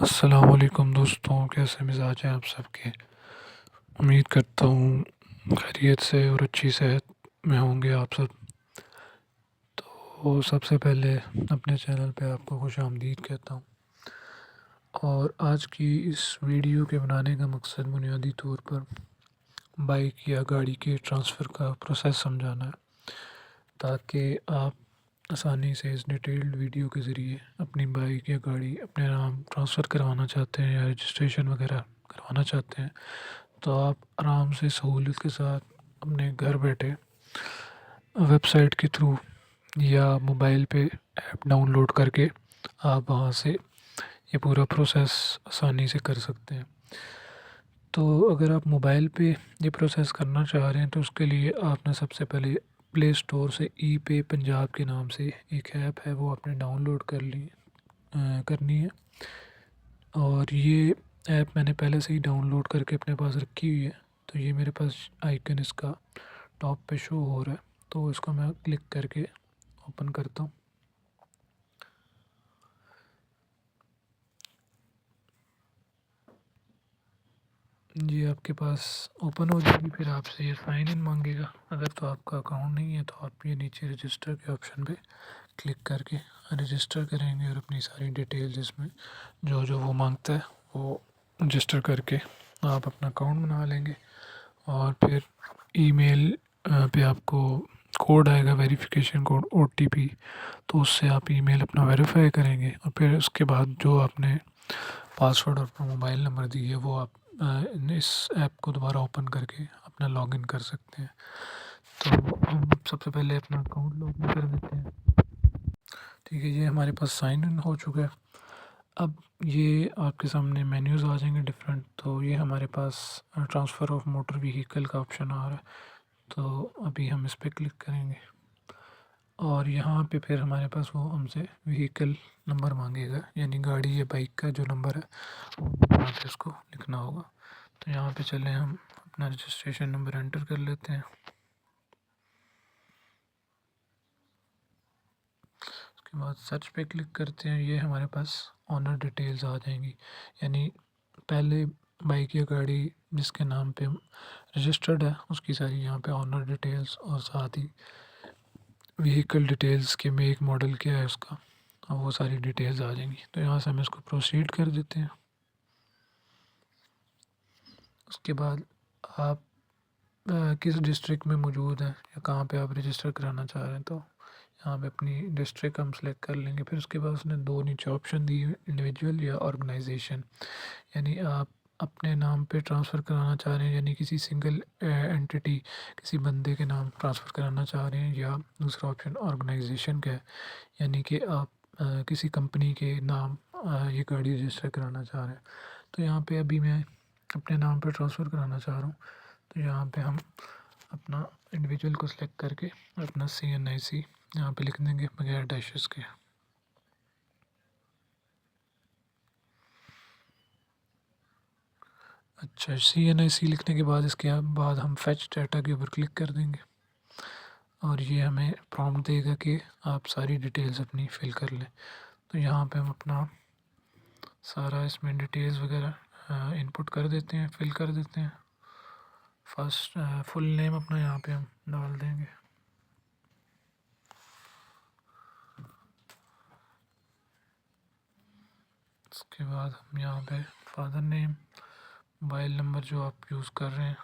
अस्सलाम वालेकुम दोस्तों, कैसे मिजाज हैं आप सबके। उम्मीद करता हूँ खैरियत से और अच्छी सेहत में होंगे आप सब। तो सबसे पहले अपने चैनल पे आपको खुश आमदीद कहता हूँ। और आज की इस वीडियो के बनाने का मकसद बुनियादी तौर पर बाइक या गाड़ी के ट्रांसफ़र का प्रोसेस समझाना है, ताकि आप आसानी से इस डिटेल्ड वीडियो के ज़रिए अपनी बाइक या गाड़ी अपने नाम ट्रांसफ़र करवाना चाहते हैं या रजिस्ट्रेशन वगैरह करवाना चाहते हैं, तो आप आराम से सहूलियत के साथ अपने घर बैठे वेबसाइट के थ्रू या मोबाइल पे ऐप डाउनलोड करके आप वहाँ से ये पूरा प्रोसेस आसानी से कर सकते हैं। तो अगर आप मोबाइल पे ये प्रोसेस करना चाह रहे हैं तो उसके लिए आपने सबसे पहले प्ले स्टोर से ई पे पंजाब के नाम से एक ऐप है, वो आपने डाउनलोड करनी है। और ये ऐप मैंने पहले से ही डाउनलोड करके अपने पास रखी हुई है। तो ये मेरे पास आइकन इसका टॉप पे शो हो रहा है, तो इसको मैं क्लिक करके ओपन करता हूँ। ये आपके पास ओपन हो जाएगी, फिर आपसे ये साइन इन मांगेगा। अगर तो आपका अकाउंट नहीं है तो आप ये नीचे रजिस्टर के ऑप्शन पे क्लिक करके रजिस्टर करेंगे और अपनी सारी डिटेल्स इसमें जो जो वो मांगता है वो रजिस्टर करके आप अपना अकाउंट बना लेंगे। और फिर ईमेल पे आपको कोड आएगा, वेरिफिकेशन कोड ओटीपी। तो उससे आप ईमेल अपना वेरीफाई करेंगे और फिर उसके बाद जो आपने पासवर्ड और अपना मोबाइल नंबर दी है वो आप इस ऐप को दोबारा ओपन करके अपना लॉगिन कर सकते हैं। तो हम सबसे पहले अपना अकाउंट लॉगिन कर देते हैं। ठीक है, ये हमारे पास साइन इन हो चुका है। अब ये आपके सामने मेन्यूज़ आ जाएंगे डिफरेंट। तो ये हमारे पास ट्रांसफ़र ऑफ मोटर व्हीकल का ऑप्शन आ रहा है, तो अभी हम इस पर क्लिक करेंगे और यहाँ पे फिर हमारे पास वो हमसे व्हीकल नंबर मांगेगा, यानी गाड़ी या बाइक का जो नंबर है वो यहाँ पे उसको लिखना होगा। तो यहाँ पे चले हम अपना रजिस्ट्रेशन नंबर एंटर कर लेते हैं। उसके बाद सर्च पे क्लिक करते हैं, ये हमारे पास ऑनर डिटेल्स आ जाएंगी, यानी पहले बाइक या गाड़ी जिसके नाम पे रजिस्टर्ड है उसकी सारी यहाँ पे ऑनर डिटेल्स और साथ ही व्हीकल डिटेल्स के मेक मॉडल क्या है उसका, और वो सारी डिटेल्स आ जाएंगी। तो यहाँ से हम इसको प्रोसीड कर देते हैं। उसके बाद आप किस डिस्ट्रिक्ट में मौजूद हैं या कहाँ पे आप रजिस्टर कराना चाह रहे हैं, तो यहाँ पे अपनी डिस्ट्रिक्ट हम सेलेक्ट कर लेंगे। फिर उसके बाद उसने दो नीचे ऑप्शन दिए हुए, इंडिविजुअल या ऑर्गेनाइजेशन, यानी आप अपने नाम पे ट्रांसफ़र कराना चाह रहे हैं, यानी किसी सिंगल एंटिटी किसी बंदे के नाम ट्रांसफ़र कराना चाह रहे हैं, या दूसरा ऑप्शन ऑर्गेनाइजेशन का है, यानी कि आप किसी कंपनी के नाम ये गाड़ी रजिस्टर कराना चाह रहे हैं। तो यहाँ पे अभी मैं अपने नाम पे ट्रांसफ़र कराना चाह रहा हूँ, तो यहाँ पे हम अपना इंडिविजुअल को सिलेक्ट करके अपना CNIC यहाँ पे लिख देंगे बगैर डैशेस के। अच्छा, CNIC लिखने के बाद इसके बाद हम फैच डाटा के ऊपर क्लिक कर देंगे और ये हमें प्रॉम्प्ट देगा कि आप सारी डिटेल्स अपनी फिल कर लें। तो यहाँ पे हम अपना सारा इसमें डिटेल्स वगैरह इनपुट कर देते हैं, फिल कर देते हैं। फर्स्ट फुल नेम अपना यहाँ पे हम डाल देंगे। उसके बाद हम यहाँ पे फादर नेम, मोबाइल नंबर जो आप यूज़ कर रहे हैं,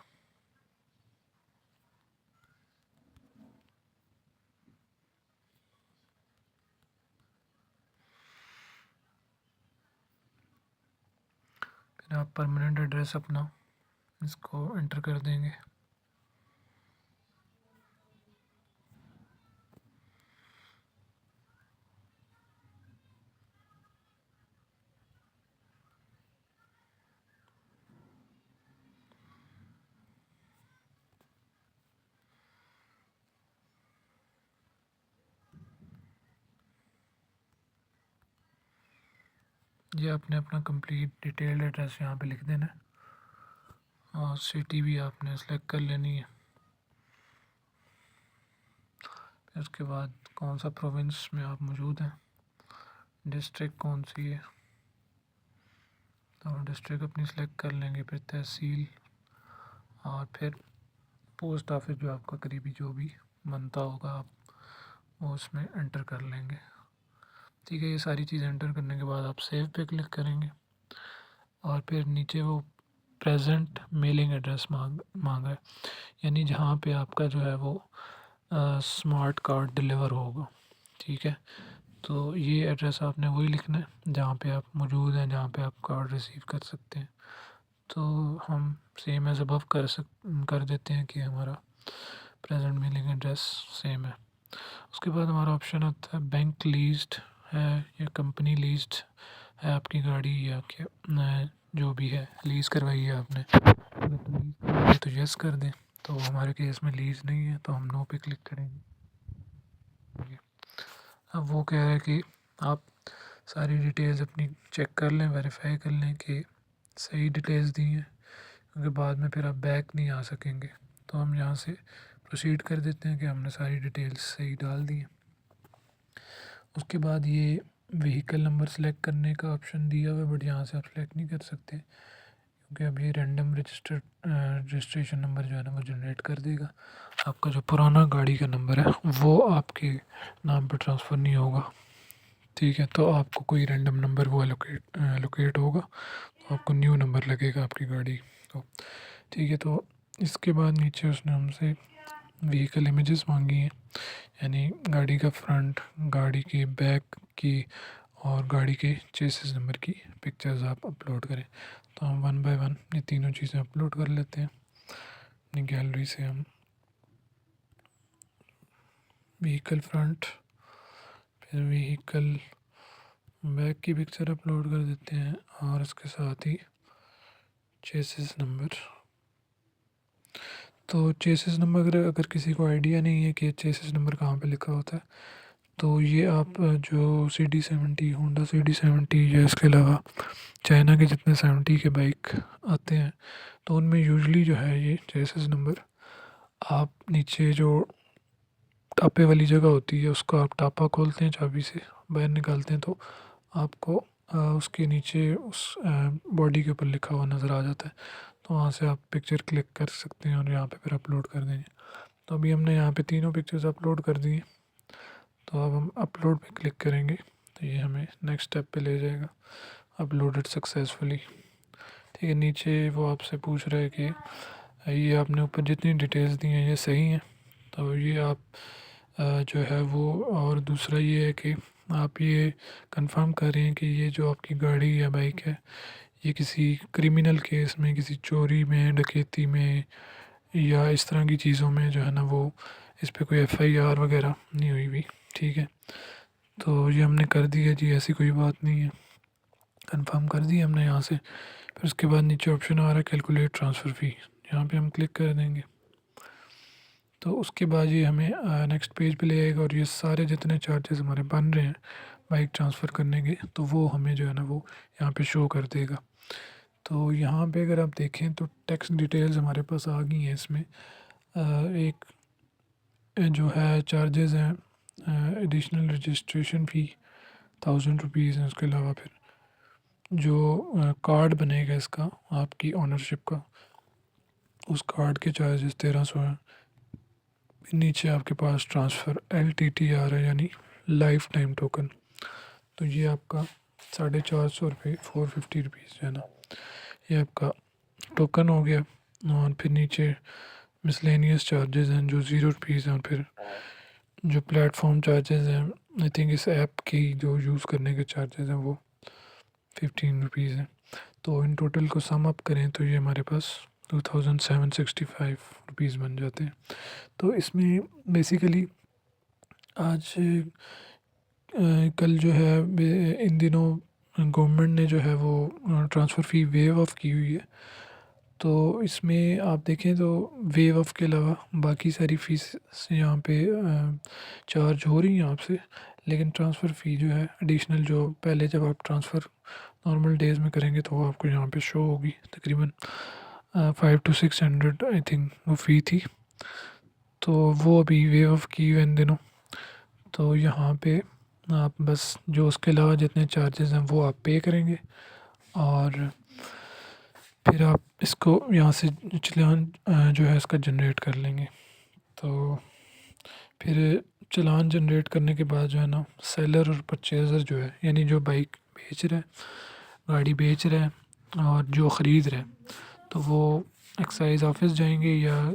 फिर आप परमानेंट एड्रेस अपना इसको एंटर कर देंगे। ये आपने अपना कंप्लीट डिटेल्ड एड्रेस यहाँ पे लिख देना है और सिटी भी आपने सेलेक्ट कर लेनी है। फिर उसके बाद कौन सा प्रोविंस में आप मौजूद हैं, डिस्ट्रिक्ट कौन सी है, तो डिस्ट्रिक्ट अपनी सेलेक्ट कर लेंगे, फिर तहसील और फिर पोस्ट ऑफिस जो आपका करीबी जो भी बनता होगा आप वो उसमें एंटर कर लेंगे। ठीक है, ये सारी चीज़ें एंटर करने के बाद आप सेव पे क्लिक करेंगे और फिर नीचे वो प्रेजेंट मेलिंग एड्रेस मांगा है, यानी जहाँ पे आपका जो है वो स्मार्ट कार्ड डिलीवर होगा। ठीक है, तो ये एड्रेस आपने वही लिखना है जहाँ पे आप मौजूद हैं, जहाँ पे आप कार्ड रिसीव कर सकते हैं। तो हम सेम एज अबव कर देते हैं कि हमारा प्रेजेंट मेलिंग एड्रेस सेम है। उसके बाद हमारा ऑप्शन आता है बैंक लीज्ड है या कंपनी लीज्ड है आपकी गाड़ी, या क्या जो भी है लीज़ करवाई है आपने। अगर तो लीज़ करवाई है तो यस कर दें, तो हमारे केस में लीज़ नहीं है तो हम नो पे क्लिक करेंगे। अब वो कह रहा है कि आप सारी डिटेल्स अपनी चेक कर लें, वेरीफाई कर लें कि सही डिटेल्स दी हैं, क्योंकि बाद में फिर आप बैक नहीं आ सकेंगे। तो हम यहाँ से प्रोसीड कर देते हैं कि हमने सारी डिटेल्स सही डाल दी हैं। उसके बाद ये व्हीकल नंबर सेलेक्ट करने का ऑप्शन दिया हुआ है, बट यहाँ से आप सेलेक्ट नहीं कर सकते क्योंकि अब ये रैंडम रजिस्ट्रेशन नंबर जो है ना वो जनरेट कर देगा। आपका जो पुराना गाड़ी का नंबर है वो आपके नाम पर ट्रांसफ़र नहीं होगा। ठीक है, तो आपको कोई रैंडम नंबर वो एलोकेट होगा, तो आपको न्यू नंबर लगेगा आपकी गाड़ी तो। ठीक है, तो इसके बाद नीचे उसने हमसे व्हीकल इमेजेस मांगी हैं, यानी गाड़ी का फ्रंट, गाड़ी की बैक की और गाड़ी के चेसिस नंबर की पिक्चर्स आप अपलोड करें। तो हम 1 बाय 1 ये तीनों चीज़ें अपलोड कर लेते हैं अपनी गैलरी से। हम व्हीकल फ्रंट, फिर व्हीकल बैक की पिक्चर अपलोड कर देते हैं और इसके साथ ही चेसिस नंबर। तो चेसिस नंबर अगर किसी को आइडिया नहीं है कि चेसिस नंबर कहाँ पे लिखा होता है, तो ये आप जो CD70 होंडा CD70 या इसके अलावा चाइना के जितने 70 के बाइक आते हैं तो उनमें यूजली जो है ये चेसिस नंबर आप नीचे जो टापे वाली जगह होती है उसका आप टापा खोलते हैं, चाबी से बाहर निकालते हैं तो आपको उसके नीचे उस बॉडी के ऊपर लिखा हुआ नज़र आ जाता है। तो वहाँ से आप पिक्चर क्लिक कर सकते हैं और यहाँ पे फिर अपलोड कर देंगे। तो अभी हमने यहाँ पे तीनों पिक्चर्स अपलोड कर दी हैं, तो अब हम अपलोड पे क्लिक करेंगे तो ये हमें नेक्स्ट स्टेप पे ले जाएगा, अपलोडेड सक्सेसफुली। ठीक है, नीचे वो आपसे पूछ रहा है कि ये आपने ऊपर जितनी डिटेल्स दी हैं ये सही हैं, तो ये आप जो है वो, और दूसरा ये है कि आप ये कंफर्म कर रहे हैं कि ये जो आपकी गाड़ी या बाइक है ये किसी क्रिमिनल केस में, किसी चोरी में, डकैती में या इस तरह की चीज़ों में जो है ना वो इस पर कोई FIR वगैरह नहीं हुई हुई। ठीक है, तो ये हमने कर दी है जी, ऐसी कोई बात नहीं है, कंफर्म कर दी हमने यहाँ से। फिर उसके बाद नीचे ऑप्शन आ रहा है कैलकुलेट ट्रांसफ़र फ़ी, यहाँ पे हम क्लिक कर देंगे। तो उसके बाद ये हमें नेक्स्ट पेज पे ले आएगा और ये सारे जितने चार्जेस हमारे बन रहे हैं बाइक ट्रांसफ़र करने के तो वो हमें जो है ना वो यहाँ पे शो कर देगा। तो यहाँ पे अगर आप देखें तो टैक्स डिटेल्स हमारे पास आ गई हैं। इसमें एक जो है चार्जेस हैं एडिशनल रजिस्ट्रेशन फ़ी 1000 रुपीज़ हैं। उसके अलावा फिर जो कार्ड बनेगा इसका आपकी ओनरशिप का, उस कार्ड के चार्जेस 1300 हैं। नीचे आपके पास ट्रांसफ़र LTT आ रहा है, यानी लाइफ टाइम टोकन, तो ये आपका 450 रुपये 450 रुपीज़ है ना, ये आपका टोकन हो गया। और फिर नीचे मिसलेनियस चार्जेस हैं जो 0 रुपीज़ हैं, और फिर जो प्लेटफॉर्म चार्जेस हैं आई थिंक इस ऐप की जो यूज़ करने के चार्जेस हैं वो 15 रुपीज़ हैं। तो इन टोटल को सम अप करें तो ये हमारे पास 2765 रुपीज़ बन जाते हैं। तो इसमें बेसिकली आज कल जो है इन दिनों गवर्नमेंट ने जो है वो ट्रांसफ़र फ़ी वेव ऑफ की हुई है। तो इसमें आप देखें तो वेव ऑफ के अलावा बाकी सारी फ़ीस यहाँ पे चार्ज हो रही हैं आपसे, लेकिन ट्रांसफ़र फ़ी जो है एडिशनल जो पहले जब आप ट्रांसफ़र नॉर्मल डेज़ में करेंगे तो वो आपको यहाँ पे शो होगी, तकरीबन 500 to 600 आई थिंक वो फ़ी थी, तो वो अभी वेव ऑफ की हुई इन दिनों। तो यहाँ पे आप बस जो उसके अलावा जितने चार्जेस हैं वो आप पे करेंगे और फिर आप इसको यहाँ से चालान जो है इसका जनरेट कर लेंगे। तो फिर चालान जनरेट करने के बाद जो है ना, सेलर और परचेज़र जो है, यानी जो बाइक बेच रहा है, गाड़ी बेच रहा है और जो ख़रीद रहा है, तो वो एक्साइज़ ऑफिस जाएंगे या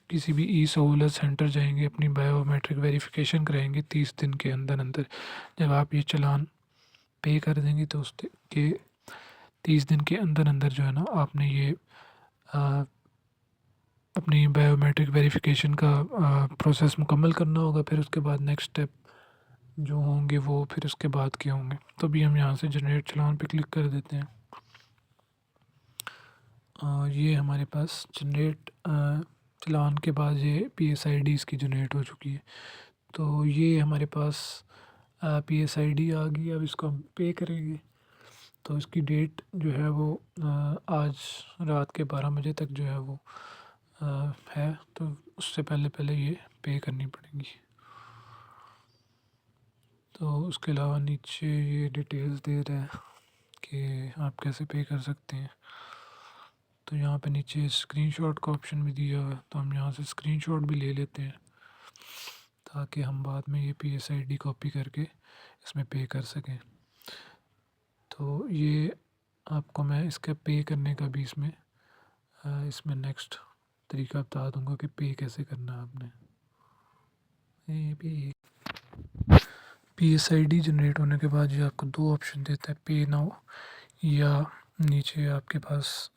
किसी भी ई सहूलत सेंटर जाएंगे, अपनी बायोमेट्रिक वेरिफिकेशन कराएंगे 30 दिन के अंदर अंदर। जब आप ये चालान पे कर देंगे तो उसके 30 दिन के अंदर अंदर जो है ना, आपने ये अपनी बायोमेट्रिक वेरिफिकेशन का प्रोसेस मुकम्मल करना होगा। फिर उसके बाद नेक्स्ट स्टेप जो होंगे वो फिर उसके बाद के होंगे। तो अभी हम यहाँ से जनरेट चालान पे क्लिक कर देते हैं। ये हमारे पास जनरेट चालान के बाद ये PSID इसकी जनरेट हो चुकी है। तो ये हमारे पास PSID आ गई। अब इसको हम पे करेंगे। तो इसकी डेट जो है वो आज रात के 12 बजे तक जो है वो है। तो उससे पहले पहले ये पे करनी पड़ेगी। तो उसके अलावा नीचे ये डिटेल्स दे रहा है कि आप कैसे पे कर सकते हैं। तो यहाँ पे नीचे स्क्रीनशॉट का ऑप्शन भी दिया हुआ है, तो हम यहाँ से स्क्रीनशॉट भी ले लेते हैं ताकि हम बाद में ये PSID कॉपी करके इसमें पे कर सकें। तो ये आपको मैं इसका पे करने का भी इसमें नेक्स्ट तरीका बता दूंगा कि पे कैसे करना है आपने। PSID जनरेट होने के बाद ये आपको दो ऑप्शन देता है, पे नाउ, या नीचे आपके पास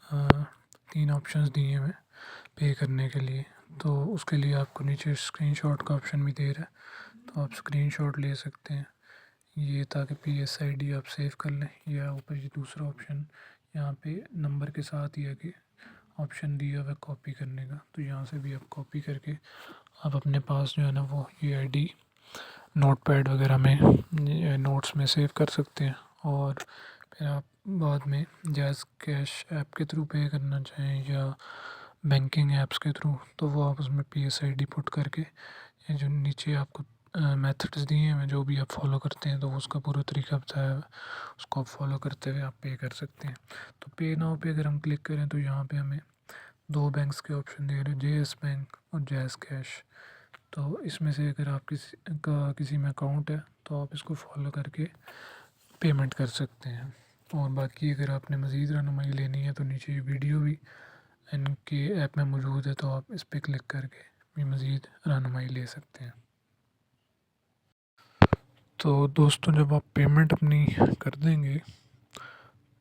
3 ऑप्शंस दिए हुए पे करने के लिए। तो उसके लिए आपको नीचे स्क्रीनशॉट का ऑप्शन भी दे रहा है, तो आप स्क्रीनशॉट ले सकते हैं ये, ताकि PSID आप सेव कर लें। या ऊपर ये दूसरा ऑप्शन यहाँ पे नंबर के साथ ही आगे ऑप्शन दिया हुआ है कॉपी करने का, तो यहाँ से भी आप कॉपी करके आप अपने पास जो है ना वो ये ID नोटपैड वगैरह में नोट्स में सेव कर सकते हैं। और फिर आप बाद में जैज़ कैश ऐप के थ्रू पे करना चाहें या बैंकिंग ऐप्स के थ्रू, तो वो आप उसमें PSID पुट करके, ये जो नीचे आपको मेथड्स दिए हैं जो भी आप फॉलो करते हैं, तो उसका पूरा तरीका बताया है, उसको आप फॉलो करते हुए आप पे कर सकते हैं। तो पे नाउ पे अगर हम क्लिक करें तो यहाँ पे हमें 2 बैंक्स के ऑप्शन दे रहे हैं, JS बैंक और जैज़ कैश। तो इसमें से अगर आप किसी में अकाउंट है तो आप इसको फॉलो करके पेमेंट कर सकते हैं। और बाकी अगर आपने मज़ीद रहनुमाई लेनी है तो नीचे वीडियो भी इनके ऐप में मौजूद है, तो आप इस पर क्लिक करके भी मज़ीद रहनुमाई ले सकते हैं। तो दोस्तों, जब आप पेमेंट अपनी कर देंगे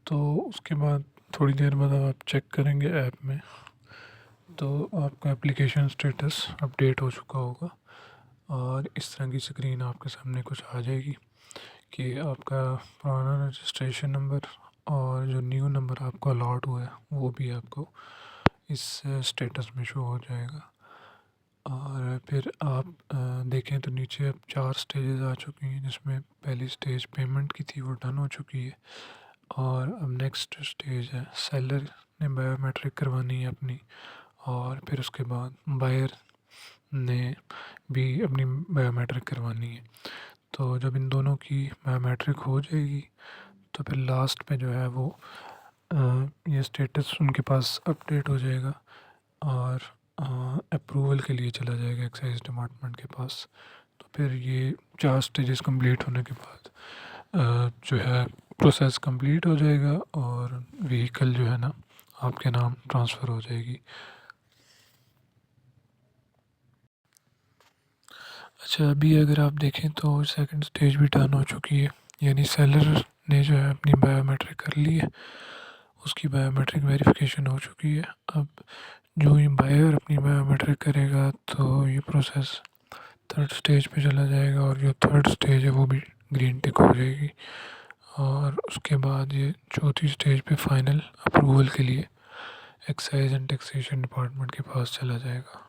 तो उसके बाद थोड़ी देर बाद आप चेक करेंगे ऐप में, तो आपका एप्लीकेशन स्टेटस अपडेट हो चुका होगा और इस तरह की स्क्रीन आपके सामने कुछ आ जाएगी कि आपका पुराना रजिस्ट्रेशन नंबर और जो न्यू नंबर आपको अलॉट हुआ है वो भी आपको इस स्टेटस में शो हो जाएगा। और फिर आप देखें तो नीचे अब 4 स्टेजेस आ चुकी हैं, जिसमें पहली स्टेज पेमेंट की थी वो डन हो चुकी है। और अब नेक्स्ट स्टेज है सेलर ने बायोमेट्रिक करवानी है अपनी, और फिर उसके बाद बायर ने भी अपनी बायोमेट्रिक करवानी है। तो जब इन दोनों की बायोमेट्रिक हो जाएगी तो फिर लास्ट पे जो है वो ये स्टेटस उनके पास अपडेट हो जाएगा और अप्रूवल के लिए चला जाएगा एक्साइज डिपार्टमेंट के पास। तो फिर ये 4 स्टेजेस कंप्लीट होने के बाद जो है प्रोसेस कंप्लीट हो जाएगा और व्हीकल जो है ना आपके नाम ट्रांसफ़र हो जाएगी। अच्छा, अभी अगर आप देखें तो सेकंड स्टेज भी डन हो चुकी है, यानी सेलर ने जो है अपनी बायोमेट्रिक कर ली है, उसकी बायोमेट्रिक वेरिफिकेशन हो चुकी है। अब जो ये बायर अपनी बायोमेट्रिक करेगा तो ये प्रोसेस थर्ड स्टेज पे चला जाएगा और जो थर्ड स्टेज है वो भी ग्रीन टिक हो जाएगी। और उसके बाद ये चौथी स्टेज पे फाइनल अप्रूवल के लिए एक्साइज एंड टैक्सेशन डिपार्टमेंट के पास चला जाएगा।